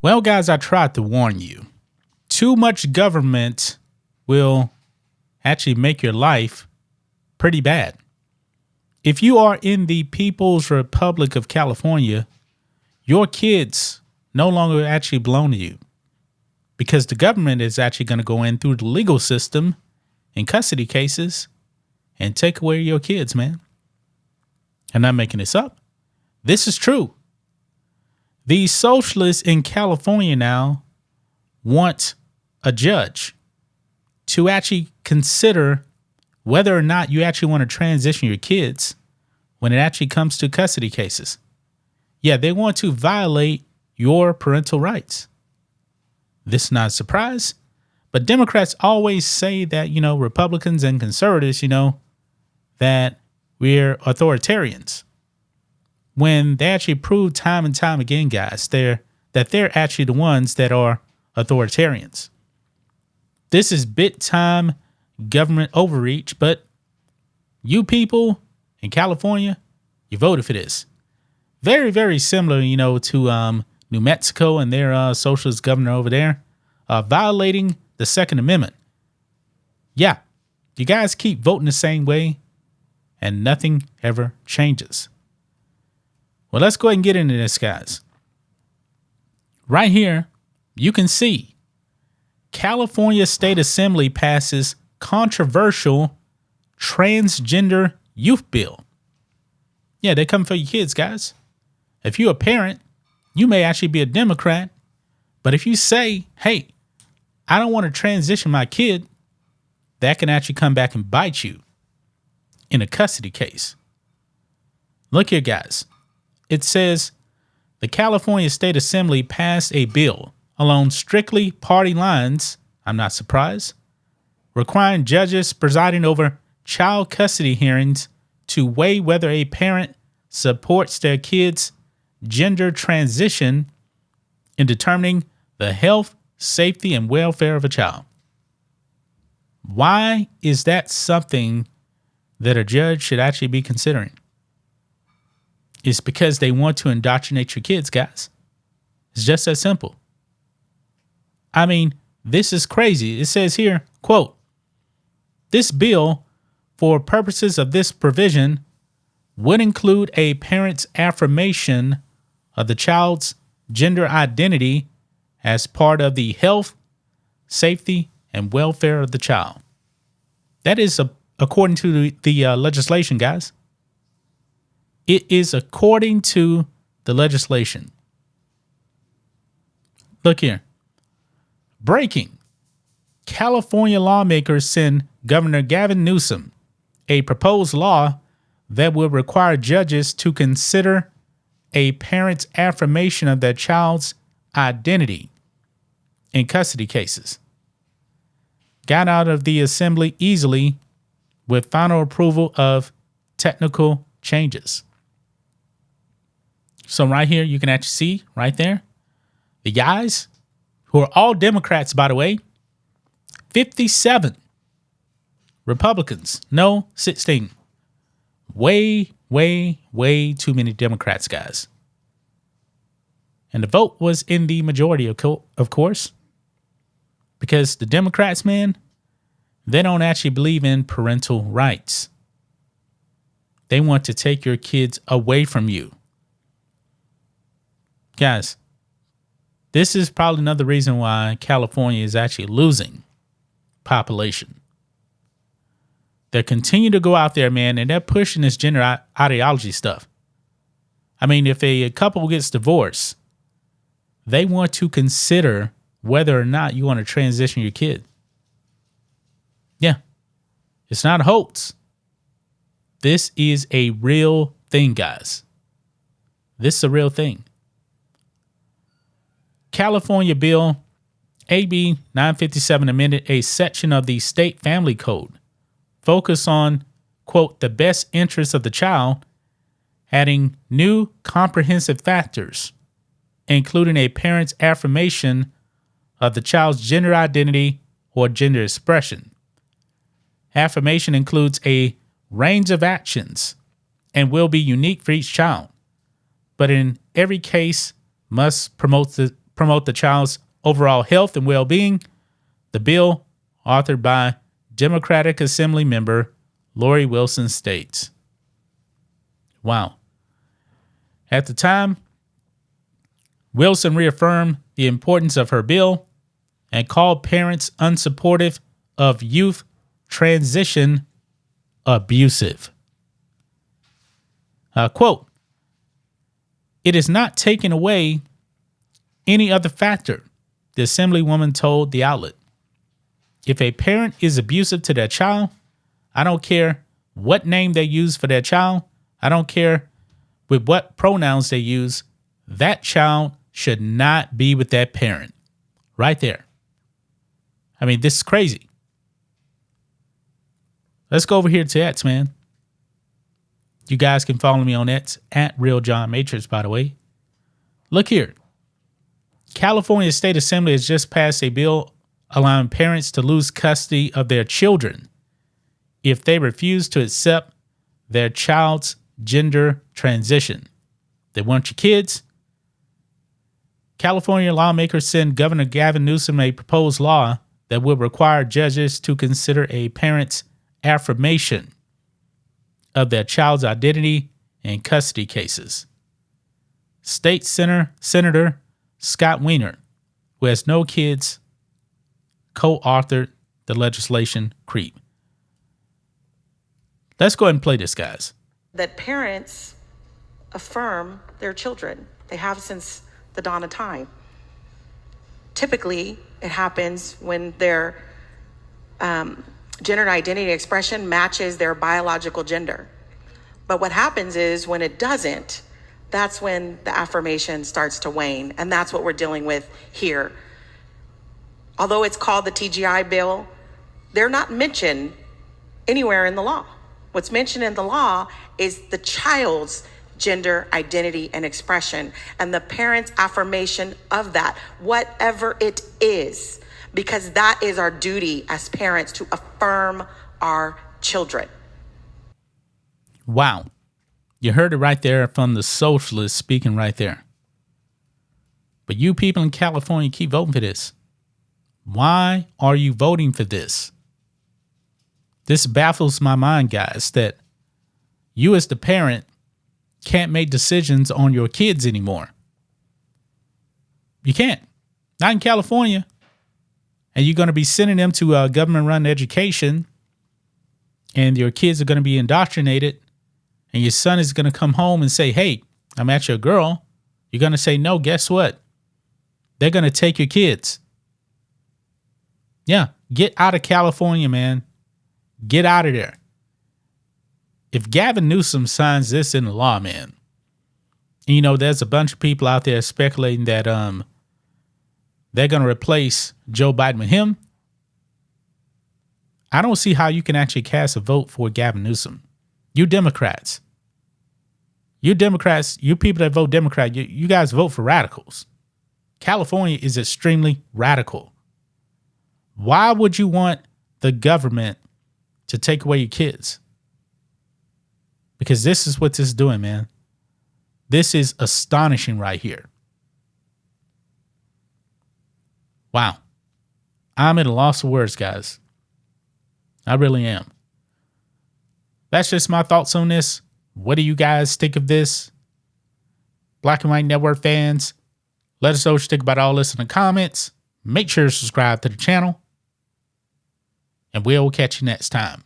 Well, guys, I tried to warn you. Too much government will actually make your life pretty bad. If you are in the People's Republic of California, your kids no longer actually belong to you because the government is actually going to go in through the legal system in custody cases and take away your kids, man. I'm not making this up. This is true. The socialists in California now want a judge to actually consider whether or not you actually want to transition your kids when it actually comes to custody cases. Yeah, they want to violate your parental rights. This is not a surprise, but Democrats always say that, Republicans and conservatives, that we're authoritarians. When they actually prove time and time again, guys, they're actually the ones that are authoritarians. This is big time government overreach, but you people in California, you voted for this. Very, very similar, to New Mexico and their socialist governor over there, violating the Second Amendment. Yeah, you guys keep voting the same way and nothing ever changes. Well, let's go ahead and get into this, guys. Right here, you can see California State Assembly passes controversial transgender youth bill. Yeah, they come for your kids, guys. If you're a parent, you may actually be a Democrat, but if you say, hey, I don't want to transition my kid, that can actually come back and bite you in a custody case. Look here, guys. It says the California State Assembly passed a bill along strictly party lines, I'm not surprised, requiring judges presiding over child custody hearings to weigh whether a parent supports their kid's gender transition in determining the health, safety, and welfare of a child. Why is that something that a judge should actually be considering? It's because they want to indoctrinate your kids, guys. It's just that simple. I mean, this is crazy. It says here, quote, this bill, for purposes of this provision, would include a parent's affirmation of the child's gender identity as part of the health, safety, and welfare of the child. That is according to the legislation, guys. It is according to the legislation. Look here. Breaking. California lawmakers send Governor Gavin Newsom a proposed law that will require judges to consider a parent's affirmation of their child's identity in custody cases. Got out of the assembly easily with final approval of technical changes. So right here, you can actually see right there, the guys who are all Democrats, by the way, 57 Republicans, no 16. Way, way, way too many Democrats, guys. And the vote was in the majority, of course, because the Democrats, man, they don't actually believe in parental rights. They want to take your kids away from you. Guys, this is probably another reason why California is actually losing population. They continue to go out there, man, and they're pushing this gender ideology stuff. I mean, if a couple gets divorced, they want to consider whether or not you want to transition your kid. Yeah, it's not a hoax. This is a real thing, guys. This is a real thing. California Bill AB 957 amended a section of the state family code focused on, quote, the best interests of the child, adding new comprehensive factors, including a parent's affirmation of the child's gender identity or gender expression. Affirmation includes a range of actions and will be unique for each child, but in every case must promote promote the child's overall health and well-being. The bill, authored by Democratic Assembly member Lori Wilson, states. Wow. At the time, Wilson reaffirmed the importance of her bill and called parents unsupportive of youth transition abusive. Quote, "It is not taking away any other factor," the Assemblywoman told the outlet. "If a parent is abusive to their child, I don't care what name they use for their child. I don't care with what pronouns they use. That child should not be with that parent." Right there. I mean, this is crazy. Let's go over here to X, man. You guys can follow me on X at RealJohnMatrix, by the way. Look here. California State Assembly has just passed a bill allowing parents to lose custody of their children if they refuse to accept their child's gender transition. They want your kids. California lawmakers sent Governor Gavin Newsom a proposed law that would require judges to consider a parent's affirmation of their child's identity in custody cases. State Senator Scott Wiener, who has no kids, co-authored the legislation. Creep. Let's go ahead and play this, guys. That parents affirm their children. They have since the dawn of time. Typically, it happens when their gender identity expression matches their biological gender. But what happens is when it doesn't, that's when the affirmation starts to wane. And that's what we're dealing with here. Although it's called the TGI bill, they're not mentioned anywhere in the law. What's mentioned in the law is the child's gender identity and expression and the parent's affirmation of that, whatever it is, because that is our duty as parents, to affirm our children. Wow. You heard it right there from the socialists speaking right there. But you people in California keep voting for this. Why are you voting for this? This baffles my mind, guys, that you as the parent can't make decisions on your kids anymore. You can't. Not in California. And you're going to be sending them to a government-run education, and your kids are going to be indoctrinated, and your son is going to come home and say, "Hey, I'm at your girl." You're going to say, "No, guess what? They're going to take your kids." Yeah, get out of California, man. Get out of there. If Gavin Newsom signs this into law, man, and you know, there's a bunch of people out there speculating that they're going to replace Joe Biden with him. I don't see how you can actually cast a vote for Gavin Newsom. You Democrats, you people that vote Democrat, you guys vote for radicals. California is extremely radical. Why would you want the government to take away your kids? Because this is what this is doing, man. This is astonishing right here. Wow. I'm at a loss of words, guys. I really am. That's just my thoughts on this. What do you guys think of this? Black and White Network fans, let us know what you think about all this in the comments. Make sure to subscribe to the channel. And we'll catch you next time.